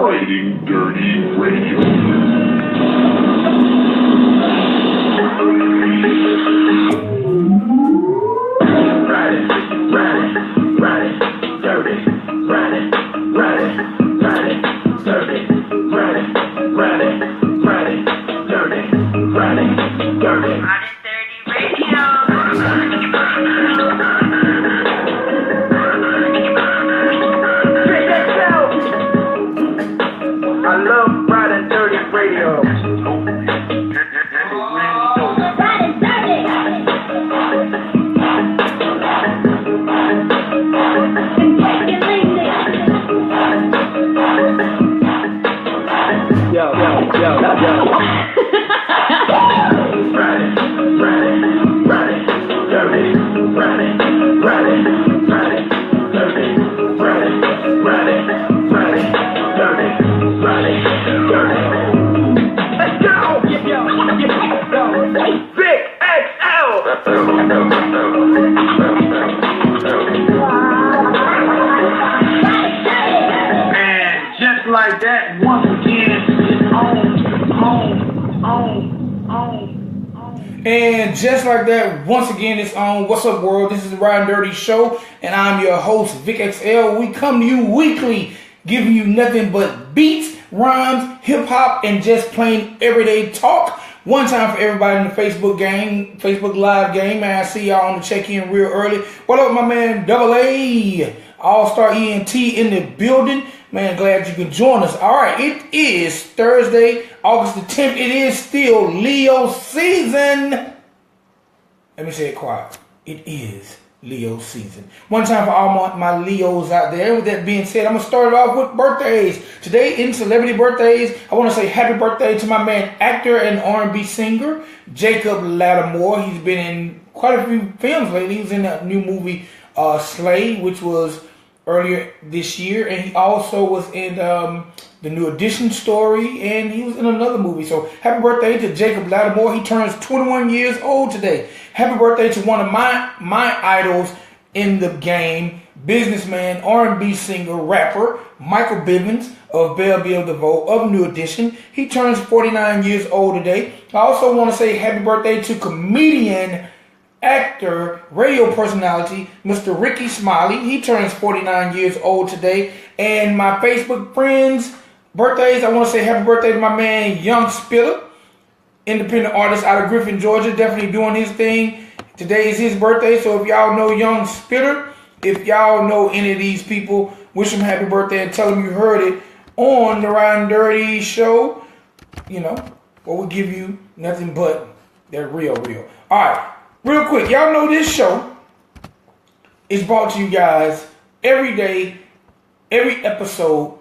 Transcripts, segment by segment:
Ridin Durty Radio. Vic XL! And just like that, once again, it's on. And just like that, once again, it's on. What's up, world? This is the Ridin Durty Show, and I'm your host, Vic XL. We come to you weekly, giving you nothing but beats, rhymes, hip-hop, and just plain everyday talk. One time for everybody in the Facebook Live game. Man, I see y'all on the check-in real early. What up, my man, Double A, All-Star ENT in the building. Man, glad you can join us. All right, it is Thursday, August the 10th. It is still Leo season. Let me say it quiet. It is Leo season. One time for all my Leos out there. With that being said, I'm going to start it off with birthdays. Today, in celebrity birthdays, I want to say happy birthday to my man, actor and R&B singer, Jacob Lattimore. He's been in quite a few films lately. He was in that new movie, Slay, which was earlier this year. And he also was in the New Edition story, and he was in another movie. So happy birthday to Jacob Lattimore. He turns 21 years old today. Happy birthday to one of my idols in the game, businessman, R&B singer, rapper, Michael Bivins of Belle Biv DeVoe of New Edition. He turns 49 years old today. I also want to say happy birthday to comedian, actor, radio personality, Mr. Ricky Smiley. He turns 49 years old today. And my Facebook friends' birthdays, I want to say happy birthday to my man, Young Spiller, independent artist out of Griffin, Georgia, definitely doing his thing. Today is his birthday, so if y'all know Young Spiller, if y'all know any of these people, wish him happy birthday and tell him you heard it on the Ridin Durty Show. You know, or we'll give you nothing but that real. All right. Real quick, y'all know this show is brought to you guys every day, every episode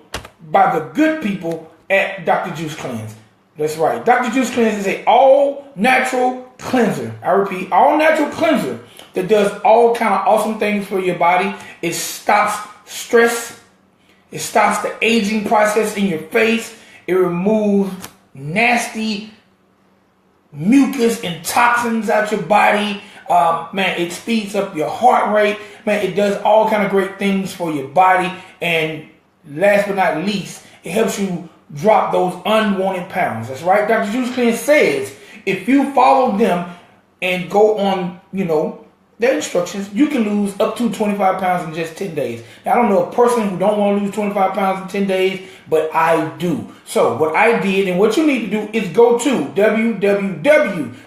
by the good people at Dr. Juice Cleanse. That's right. Dr. Juice Cleanse is an all-natural cleanser. I repeat, all-natural cleanser that does all kind of awesome things for your body. It stops stress. It stops the aging process in your face. It removes nasty mucus and toxins out your body. Man, it speeds up your heart rate. Man, it does all kind of great things for your body. And last but not least, it helps you drop those unwanted pounds. That's right. Dr. Juice Cleanse says if you follow them and go on, their instructions, you can lose up to 25 pounds in just 10 days. Now, I don't know a person who don't want to lose 25 pounds in 10 days, but I do. So what I did and what you need to do is go to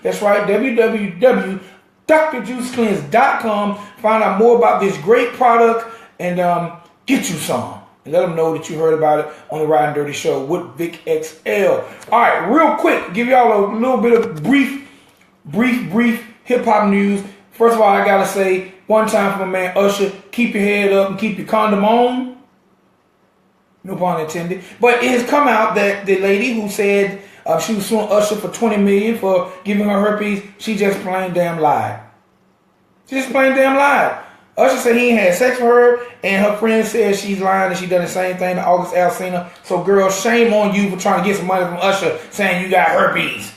that's right, www.drjuicecleanse.com. Find out more about this great product and get you some. And let them know that you heard about it on the Ridin Durty Show with Vic XL. All right, real quick, give y'all a little bit of brief hip-hop news. First of all, I got to say, one time for my man Usher, keep your head up and keep your condom on. No pun intended. But it has come out that the lady who said she was suing Usher for $20 million for giving her herpes, she just plain damn lied. She just plain damn lied. Usher said he ain't had sex with her, and her friend said she's lying and she done the same thing to August Alsina. So, girl, shame on you for trying to get some money from Usher saying you got herpes.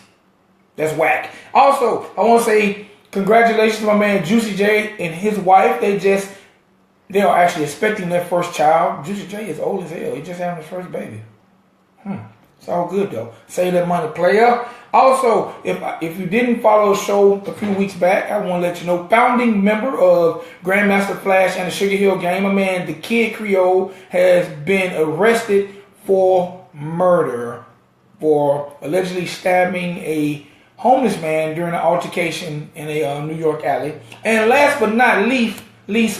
That's whack. Also, I want to say congratulations to my man Juicy J and his wife. They are actually expecting their first child. Juicy J is old as hell. He just having his first baby. It's all good though. Save that money, player. Also, if you didn't follow the show a few weeks back, I want to let you know, founding member of Grandmaster Flash and the Sugar Hill Gang, my man, the Kid Creole, has been arrested for murder for allegedly stabbing a homeless man during an altercation in a New York alley. And last but not least,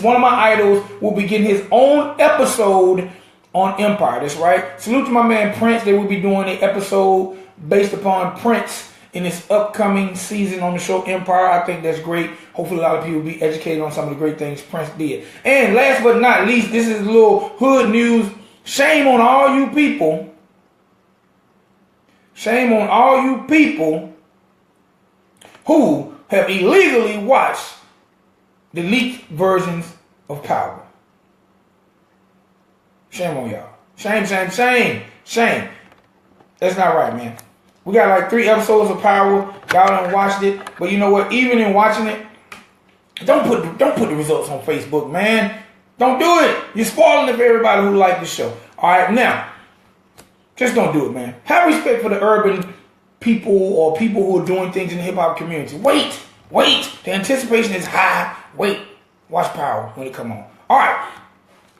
one of my idols will be getting his own episode on Empire. That's right. Salute to my man Prince. They will be doing an episode based upon Prince in this upcoming season on the show Empire. I think that's great. Hopefully a lot of people will be educated on some of the great things Prince did. And last but not least, this is a little hood news. Shame on all you people. Shame on all you people who have illegally watched the leaked versions of Power. Shame on y'all. Shame, shame, shame, shame. That's not right, man. We got like 3 episodes of Power. Y'all done watched it. But you know what? Even in watching it, don't put the results on Facebook, man. Don't do it. You're spoiling it for everybody who liked the show. All right, now, just don't do it, man. Have respect for the urban people or people who are doing things in the hip-hop community. Wait. The anticipation is high. Wait. Watch Power when it come on. All right.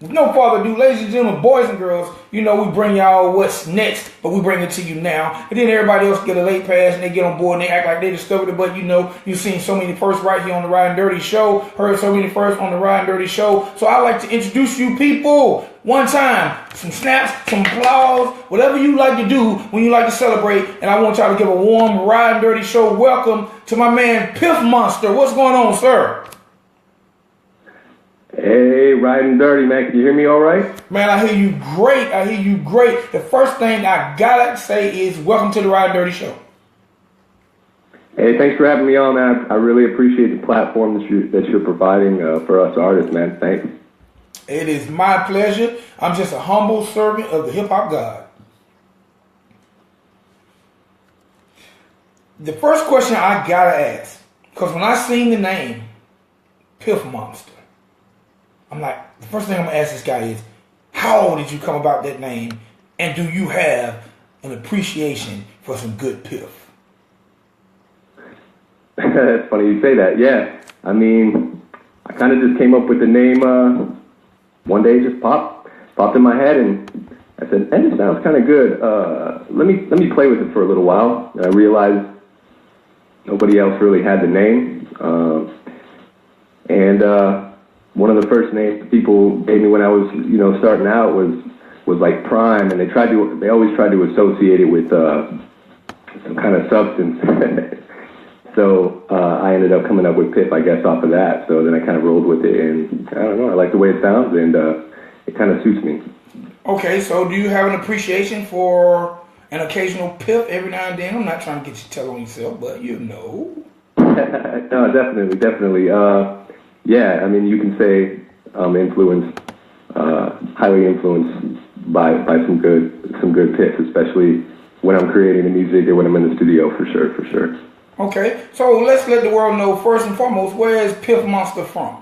With no further ado, ladies and gentlemen, boys and girls, you know we bring y'all what's next, but we bring it to you now. And then everybody else get a late pass and they get on board and they act like they discovered it. But you know, you've seen so many firsts right here on the Ridin Durty Show, heard so many firsts on the Ridin Durty Show. So I like to introduce you people one time. Some snaps, some applause, whatever you like to do when you like to celebrate. And I want y'all to give a warm Ridin Durty Show welcome to my man Piffmonster. What's going on, sir? Hey, Ridin Durty, man. Can you hear me all right? Man, I hear you great. The first thing I gotta say is welcome to the Ridin Durty Show. Hey, thanks for having me on, man. I really appreciate the platform that you're providing for us artists, man. Thanks. It is my pleasure. I'm just a humble servant of the hip-hop God. The first question I gotta ask, because when I seen the name Piffmonster, I'm like, the first thing I'm going to ask this guy is, how did you come about that name? And do you have an appreciation for some good piff? It's funny you say that. Yeah. I mean, I kind of just came up with the name one day, just popped in my head, and I said, this sounds kind of good. Let me play with it for a little while. And I realized nobody else really had the name. One of the first names people gave me when I was, starting out was like Prime, and they always tried to associate it with some kind of substance. So I ended up coming up with Piff, I guess, off of that. So then I kind of rolled with it, and I don't know, I like the way it sounds, and it kind of suits me. Okay, so do you have an appreciation for an occasional Piff every now and then? I'm not trying to get you to tell on yourself, but you know. No, definitely. Yeah, I mean, you can say highly influenced by some good Piff, especially when I'm creating the music or when I'm in the studio, for sure. Okay, so let's let the world know, first and foremost, where is Piffmonster from?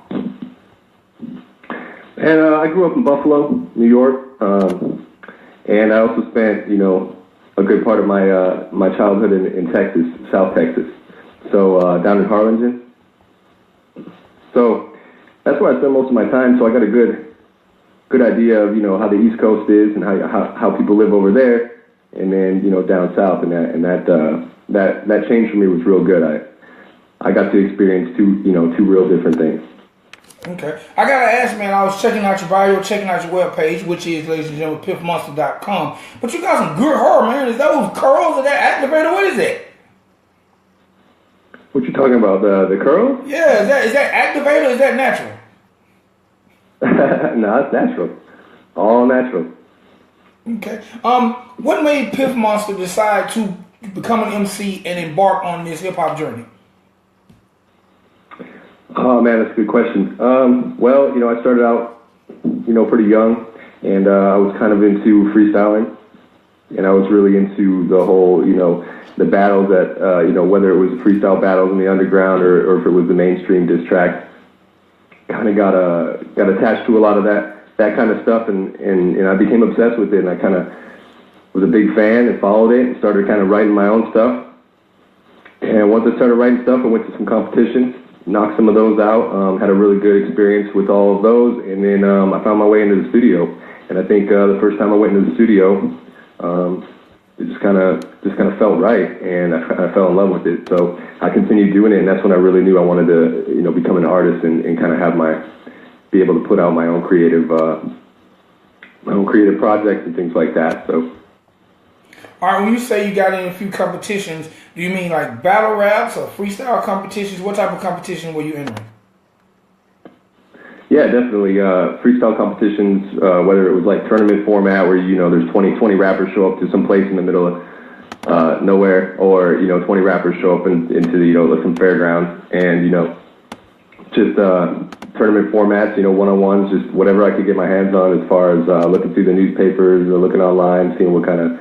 And I grew up in Buffalo, New York, and I also spent, a good part of my childhood in Texas, South Texas, so down in Harlingen. So that's where I spend most of my time. So I got a good idea of how the East Coast is and how people live over there, and then down south, and that change for me was real good. I got to experience two real different things. Okay, I gotta ask, man. I was checking out your bio, checking out your webpage, which is, ladies and gentlemen, Piffmonster.com. But you got some good hair, man. Is those curls or that activator? What is it? What you talking about? The curls? Yeah, is that activator or is that natural? No, it's natural. All natural. Okay. What made Piffmonster decide to become an MC and embark on this hip hop journey? Oh man, that's a good question. Well, I started out, pretty young, and I was kind of into freestyling, and I was really into the whole, the battles that, whether it was freestyle battles in the underground or if it was the mainstream diss track, kind of got attached to a lot of that kind of stuff, and I became obsessed with it, and I kind of was a big fan and followed it and started kind of writing my own stuff. And once I started writing stuff, I went to some competitions, knocked some of those out, had a really good experience with all of those, and then I found my way into the studio. And I think the first time I went into the studio, it just kind of felt right, and I fell in love with it. So I continued doing it, and that's when I really knew I wanted to, become an artist and kind of be able to put out my own creative projects and things like that. So. All right, when you say you got in a few competitions, do you mean like battle raps or freestyle competitions? What type of competition were you entering? Yeah, definitely. Freestyle competitions, whether it was like tournament format where, there's 20 rappers show up to some place in the middle of nowhere, or, 20 rappers show up into some fairgrounds, and, just tournament formats, one-on-ones, just whatever I could get my hands on as far as looking through the newspapers or looking online, seeing what kind of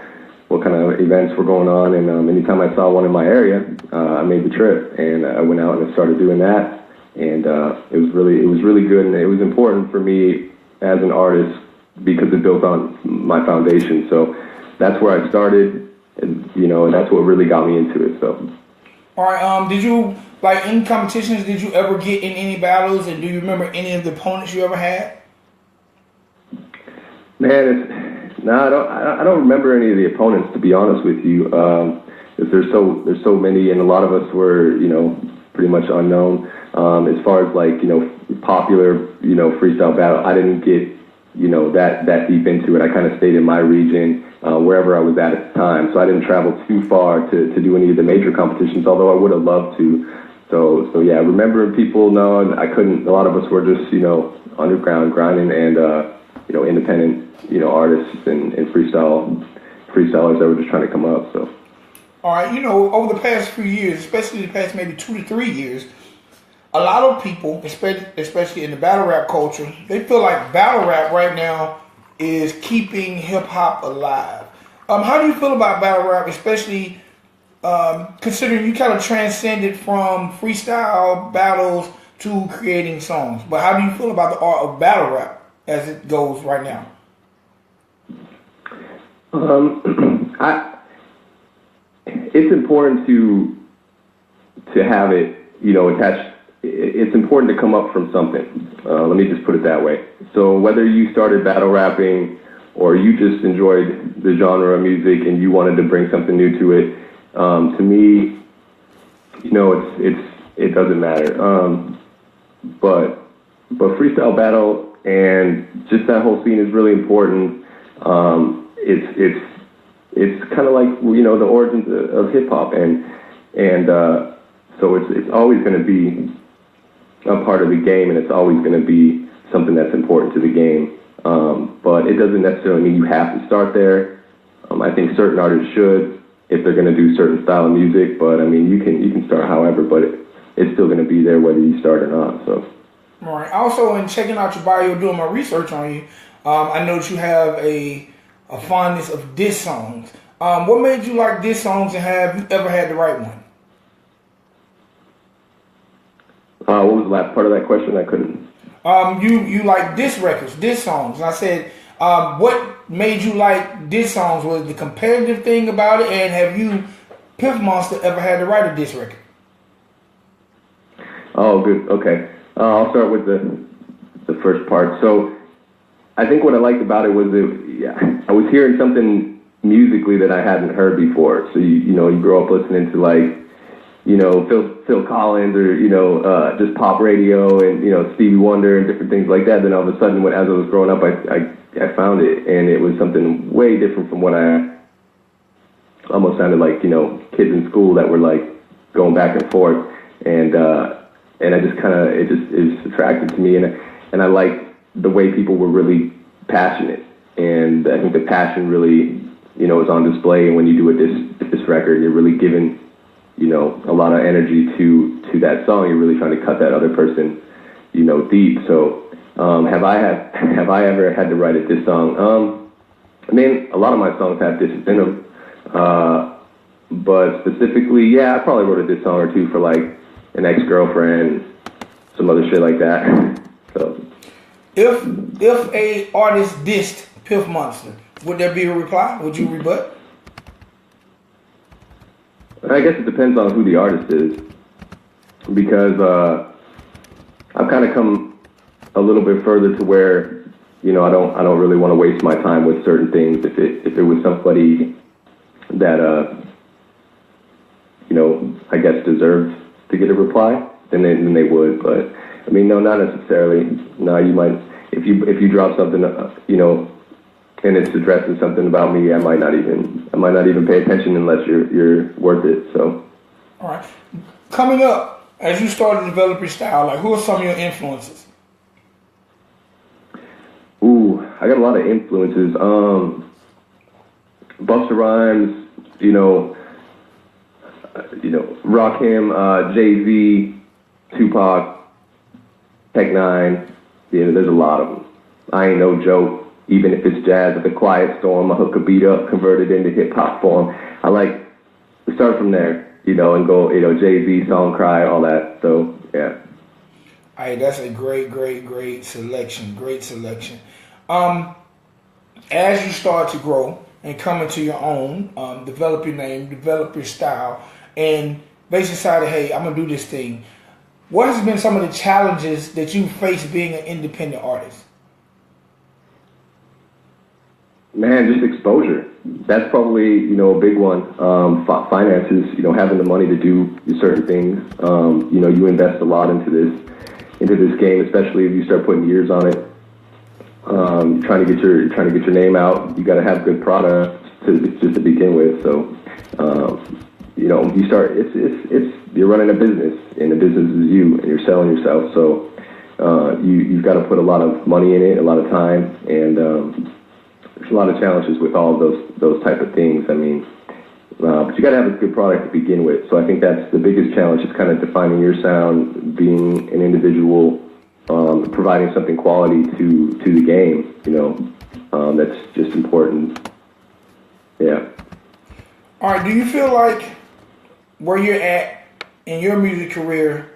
events were going on, and anytime I saw one in my area, I made the trip, and I went out and I started doing that, and it was really good, and it was important for me as an artist because it built on my foundation. So that's where I started, and that's what really got me into it. So. All right. Did you in competitions? Did you ever get in any battles, and do you remember any of the opponents you ever had? Man, I don't remember any of the opponents, to be honest with you. There's so many, and a lot of us were, pretty much unknown. As far as popular, freestyle battle, I didn't get, that deep into it. I kind of stayed in my region, wherever I was at the time. So I didn't travel too far to do any of the major competitions, although I would have loved to. So yeah, remembering people, no, I couldn't. A lot of us were just, underground grinding and, independent, artists and freestylers that were just trying to come up. So. All right, over the past few years, especially the past maybe 2 to 3 years, a lot of people, especially in the battle rap culture, they feel like battle rap right now is keeping hip hop alive. How do you feel about battle rap, especially considering you kind of transcended from freestyle battles to creating songs? But how do you feel about the art of battle rap as it goes right now? It's important to have it, attached. It's important to come up from something. Let me just put it that way. So whether you started battle rapping or you just enjoyed the genre of music and you wanted to bring something new to it, to me, it doesn't matter. But freestyle battle and just that whole scene is really important. It's kind of like, the origins of hip hop, and so it's always going to be a part of the game, and it's always going to be something that's important to the game. But it doesn't necessarily mean you have to start there. I think certain artists should if they're going to do certain style of music, but I mean you can start however, but it's still going to be there whether you start or not. So. All right. Also, in checking out your bio, doing my research on you, I noticed you have a fondness of diss songs. What made you like diss songs, and have you ever had to write one? What was the last part of that question? I couldn't. You like diss records, diss songs. And I said, what made you like diss songs? Was the competitive thing about it, and have you, Piffmonster, ever had to write a diss record? Oh, good. Okay. I'll start with the first part. So I think what I liked about it was I was hearing something musically that I hadn't heard before. So you grow up listening to Phil Collins or just pop radio and Stevie Wonder and different things like that. Then all of a sudden, as I was growing up, I found it, and it was something way different from what I almost sounded like kids in school that were like going back and forth, and I just kind of it just attracted to me, and I liked the way people were really passionate, and I think the passion really is on display. And when you do a diss record, you're really giving a lot of energy to that song. You're really trying to cut that other person deep. So have I ever had to write a diss song? I mean, a lot of my songs have disses in them, but specifically, yeah, I probably wrote a diss song or two for like an ex-girlfriend, some other shit like that. So, if a artist dissed Piffmonster, would there be a reply? Would you rebut? I guess it depends on who the artist is, because I've kind of come a little bit further to where, you know, I don't really want to waste my time with certain things. If it was somebody that you know, I guess deserved to get a reply, then they would. But I mean, no, not necessarily. No, you might, if you drop something, you know, and it's addressing something about me, I might not even pay attention unless you're worth it. So. All right. Coming up, as you start to develop your style, like who are some of your influences? Ooh, I got a lot of influences. Busta Rhymes, you know, Rakim, Jay-Z, Tupac, Tech Nine. You know, there's a lot of them. I ain't no joke. Even if it's jazz at the Quiet Storm, I hook a beat up, convert it into hip hop form. I like to start from there, you know, and go, you know, Jay-Z, Song Cry, all that. So, yeah. All right, that's a great selection. Great selection. As you start to grow and come into your own, develop your name, develop your style, and basically decided, hey, I'm going to do this thing. What has been some of the challenges that you face being an independent artist? Man, just exposure. That's probably, you know, a big one. Finances, you know, having the money to do certain things. You know, you invest a lot into this game, especially if you start putting years on it. Trying to get your name out. You got to have good products to begin with. So, you know, you start. You're running a business, and the business is you, and you're selling yourself. So, you've got to put a lot of money in it, a lot of time, and there's a lot of challenges with all of those type of things. I mean, but you got to have a good product to begin with. So I think that's the biggest challenge, is kind of defining your sound, being an individual, providing something quality to the game. You know, that's just important. Yeah. All right. Do you feel like where you're at in your music career,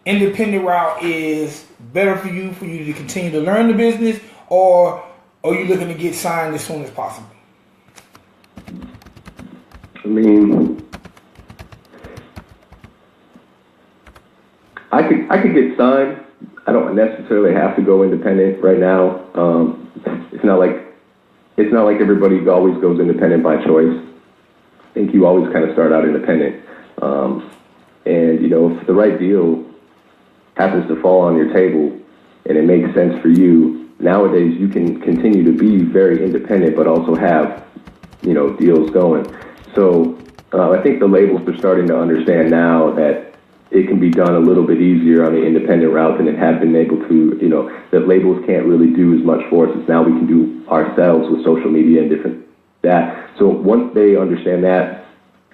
independent route is better for you to continue to learn the business, or are you looking to get signed as soon as possible? I mean, I could get signed. I don't necessarily have to go independent right now. It's not like everybody always goes independent by choice. I think you always kind of start out independent. And, you know, if the right deal happens to fall on your table and it makes sense for you, nowadays you can continue to be very independent but also have, you know, deals going. So I think the labels are starting to understand now that it can be done a little bit easier on the independent route than it had been able to, you know, that labels can't really do as much for us as now we can do ourselves with social media and different that. So once they understand that,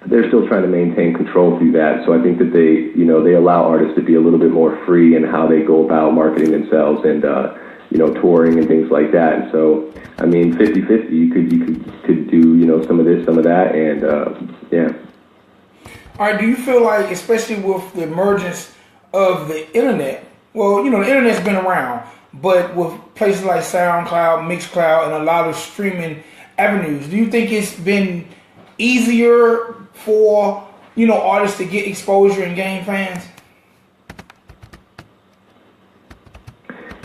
they're still trying to maintain control through that. So I think that they allow artists to be a little bit more free in how they go about marketing themselves and, you know, touring and things like that. And so, I mean, 50-50, you could do, you know, some of this, some of that, and yeah. All right, do you feel like, especially with the emergence of the internet, well, you know, the internet's been around, but with places like SoundCloud, Mixcloud, and a lot of streaming avenues, do you think it's been easier for, you know, artists to get exposure and gain fans?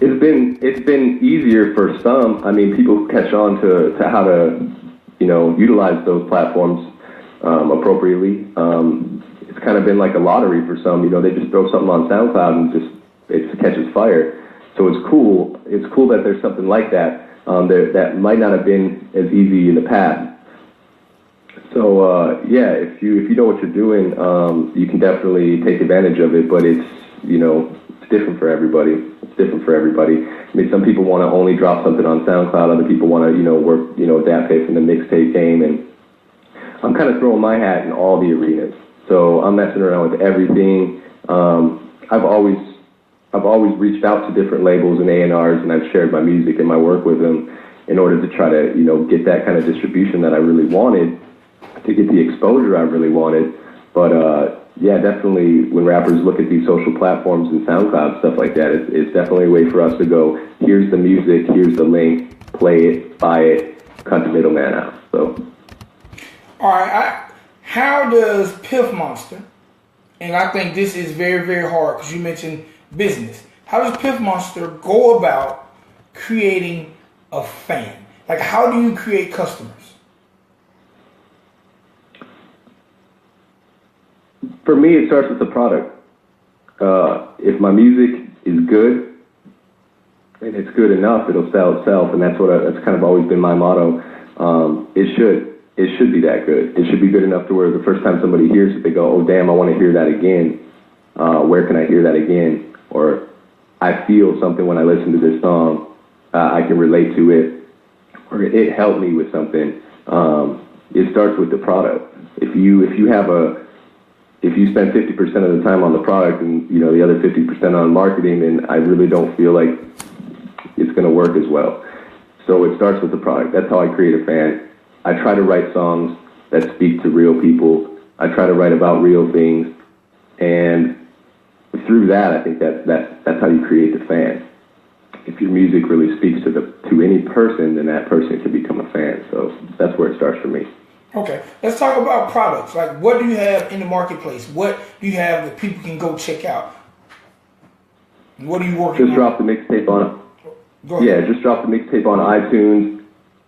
It's been easier for some. I mean, people catch on to how to, you know, utilize those platforms appropriately. It's kind of been like a lottery for some. You know, they just throw something on SoundCloud and it catches fire. So it's cool. It's cool that there's something like that that might not have been as easy in the past. So yeah, if you know what you're doing, you can definitely take advantage of it. But it's, you know, it's different for everybody. I mean, some people want to only drop something on SoundCloud. Other people want to, you know, work, you know, adapt it from the mixtape game. And I'm kind of throwing my hat in all the arenas. So I'm messing around with everything. I've always reached out to different labels and A&Rs, and I've shared my music and my work with them in order to try to, you know, get that kind of distribution that I really wanted, to get the exposure I really wanted. But yeah, definitely when rappers look at these social platforms and SoundCloud, stuff like that, it's definitely a way for us to go, here's the music, here's the link, play it, buy it, cut the middleman out. So, all right, how does Piffmonster, and I think this is very, very hard because you mentioned business. How does Piffmonster go about creating a fan? Like, how do you create customers? For me, it starts with the product. If my music is good and it's good enough, it'll sell itself, and that's kind of always been my motto. It should be that good. It should be good enough to where the first time somebody hears it, they go, "Oh, damn, I want to hear that again. Where can I hear that again?" Or, "I feel something when I listen to this song. I can relate to it, or it helped me with something." It starts with the product. If you spend 50% of the time on the product and the other 50% on marketing, then I really don't feel like it's going to work as well. So it starts with the product. That's how I create a fan. I try to write songs that speak to real people. I try to write about real things, and through that, I think that's how you create the fan. If your music really speaks to any person, then that person can become a fan. So that's where it starts for me. Okay, let's talk about products. Like, what do you have in the marketplace? What do you have that people can go check out? What are you working on? Just drop the mixtape on. Go ahead. Yeah, just drop the mixtape on iTunes,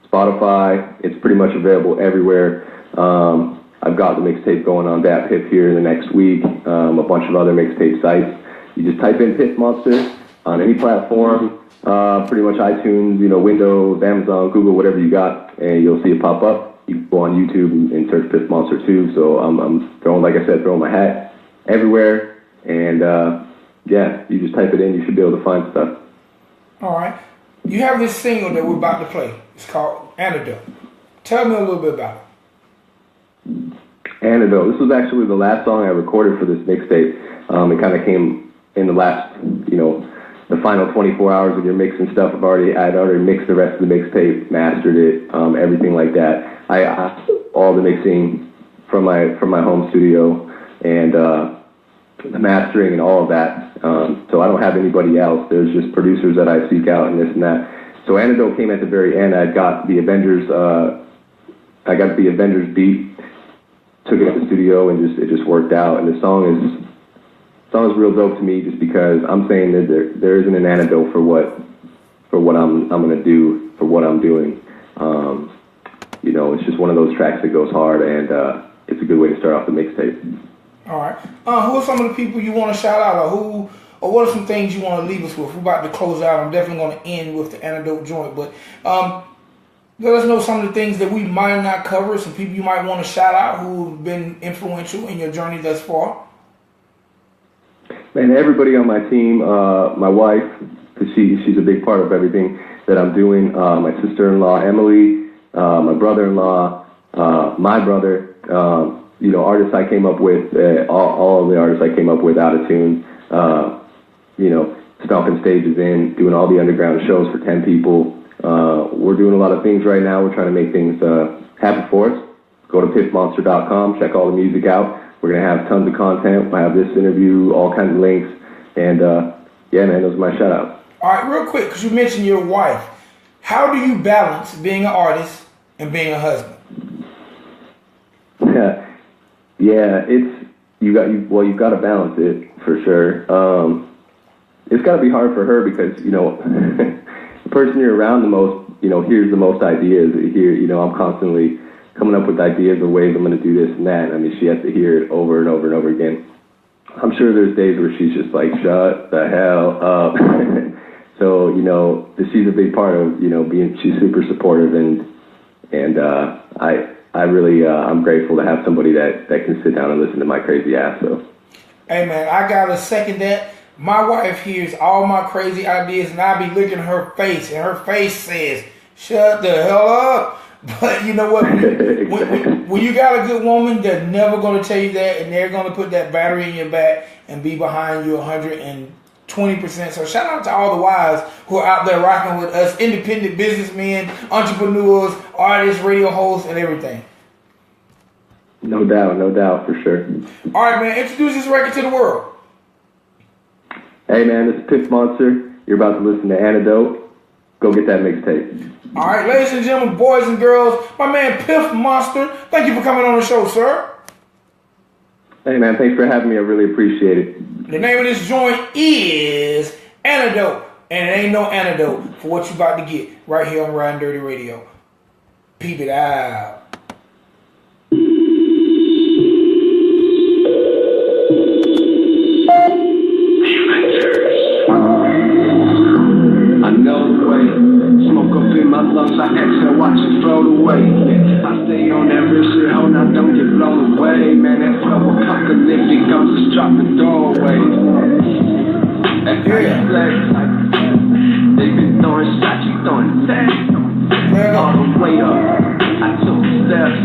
Spotify. It's pretty much available everywhere. I've got the mixtape going on Dat Piff here in the next week. A bunch of other mixtape sites. You just type in Piffmonster on any platform, pretty much iTunes, Windows, Amazon, Google, whatever you got, and you'll see it pop up. You can go on YouTube and search Piffmonster too. So I'm throwing my hat everywhere, and you just type it in. You should be able to find stuff. All right. You have this single that we're about to play. It's called Antidote. Tell me a little bit about it. Antidote. This was actually the last song I recorded for this mixtape. It kind of came in the last, the final 24 hours of your mix and stuff. I'd already mixed the rest of the mixtape, mastered it, everything like that. I all the mixing from my home studio and the mastering and all of that. So I don't have anybody else. There's just producers that I seek out and this and that. So Antidote came at the very end. I got the Avengers beat, took it to the studio, and it just worked out. And the song is real dope to me, just because I'm saying that there isn't an antidote for what I'm gonna do, for what I'm doing. It's just one of those tracks that goes hard, and it's a good way to start off the mixtape. All right. Who are some of the people you want to shout out, or what are some things you want to leave us with? We're about to close out. I'm definitely going to end with the Antidote joint, but let us know some of the things that we might not cover, some people you might want to shout out who have been influential in your journey thus far. Man, everybody on my team, my wife, because she's a big part of everything that I'm doing, my sister-in-law, Emily, my brother-in-law, my brother, artists I came up with, all of the artists I came up with out of tune, stomping stages doing all the underground shows for 10 people. We're doing a lot of things right now. We're trying to make things happen for us. Go to Piffmonster.com, check all the music out. We're going to have tons of content. We'll have this interview, all kinds of links. And, man, those are my shout-outs. All right, real quick, because you mentioned your wife. How do you balance being an artist and being a husband? Yeah, you've got to balance it for sure. It's got to be hard for her because the person you're around the most, hears the most ideas. I'm constantly coming up with ideas of ways I'm going to do this and that. I mean, she has to hear it over and over and over again. I'm sure there's days where she's just like, "Shut the hell up." So she's a big part of she's super supportive, and I really I'm grateful to have somebody that can sit down and listen to my crazy ass. So, hey man, I gotta second that. My wife hears all my crazy ideas, and I be looking at her face, and her face says, "Shut the hell up." But you know what? When you got a good woman, they're never going to tell you that, and they're going to put that battery in your back and be behind you 120%. So shout out to all the wives who are out there rocking with us, independent businessmen, entrepreneurs, artists, radio hosts, and everything. No doubt, for sure. All right, man, introduce this record to the world. Hey, man, this is Piffmonster. You're about to listen to Antidote. go get that mixtape. All right, ladies and gentlemen, boys and girls, my man Piffmonster, thank you for coming on the show, sir. Hey, man, thanks for having me. I really appreciate it. The name of this joint is Antidote, and it ain't no antidote for what you about to get right here on Ridin Durty Radio. Peep it out. I know the way. Smoke up in my lungs, I exhale, watch it float away. I stay on that real shit, hold on, don't get blown away. Man, that flow apocalyptic, I'm just dropping doorway. They been throwing shots, you throwing text. All the way up, I took steps.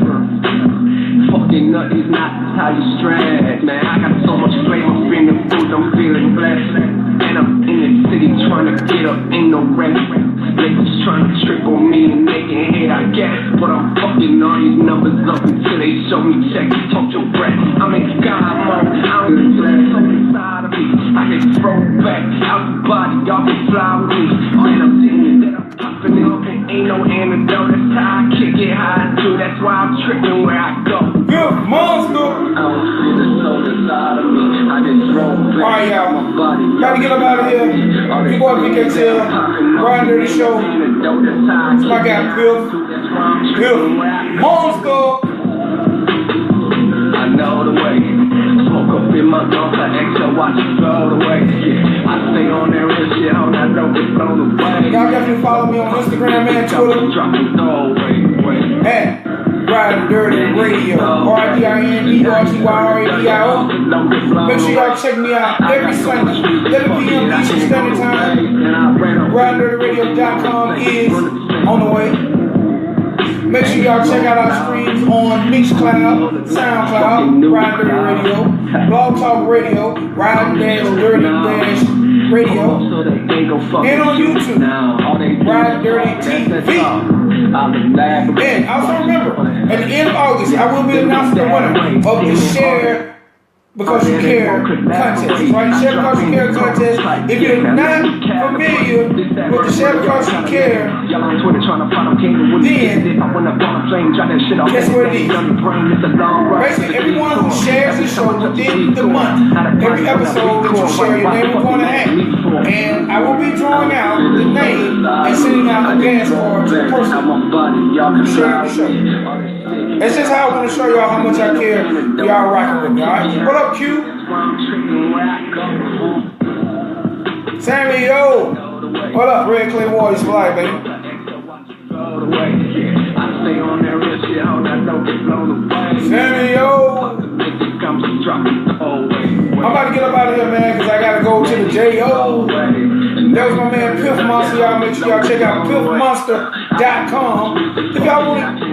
Fucking up is not how you stress, man. I got so much flavor in the food, I'm feeling blessed. And I'm in the city trying to get up, ain't no rest. Niggas trying to trick on me and making hate, I guess. But I'm fucking all these numbers up until they show me checks. Talk your breath, I'm in God mode. I'm in the flesh, so inside of me. I get thrown back out the body, y'all can fly with me. And I'm sitting that I'm popping it up and ain't no antidote. That's how I kick it, how I do. That's why I'm tripping where I go. Piffmonster! I don't feel the soul inside of me. I get thrown back. All right, y'all. Gotta get up out of here. You go to Vic XL, Ridin Durty Show. It's my guy, Piffmonster. I know the way. Smoke up in my lungs, I exhale, watch it float away. I stay on that real shit, hold on, don't get blown away. Y'all definitely follow me on Instagram and Twitter. At Ridin Durty Radio. RIDINDURTYRADIO. Make sure y'all check me out every Sunday, 11 p.m. Eastern Standard Time. RidinDurtyRadio.com is on the way. Make sure y'all check out our streams on Mixcloud, SoundCloud, Ridin Durty Radio, Blogtalk Radio, Ridin Radio, and on YouTube, Ridin Durty TV. And also remember, at the end of August, I will be announcing the winner of the Share Because You Care contest. Right? Share Because You Care contest. If you're not familiar with the Share Because You Care, then guess what it is? Basically, everyone who shares the show within the month, every episode that you share, your name is going to have. And I will be drawing out the name and sending out a dance card to the person who shared the show. That's just how I want to show y'all how much I care. Y'all rocking with me, alright? What up, Q? Sammy, yo! What up, Red Clay Warriors for life, baby? Sammy, yo! I'm about to get up out of here, man, because I got to go to the J.O. That was my man Piffmonster. Y'all make sure y'all check out Piffmonster.com. If y'all want to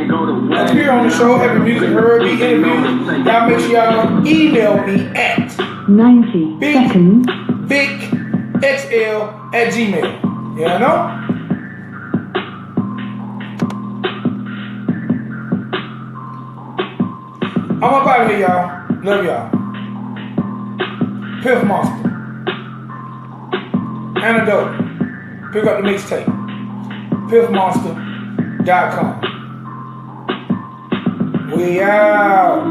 appear on the show, have your music heard, be interviewed, y'all make sure y'all email me at 90 seconds. Vic XL at Gmail. You know? I'm up out of here, y'all. Love y'all. Piffmonster. Antidote. Pick up the mixtape. Piffmonster.com. We out.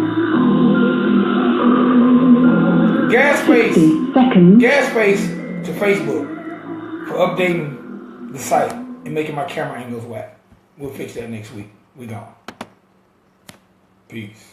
Gas space to Facebook for updating the site and making my camera angles whack. We'll fix that next week. We gone. Peace.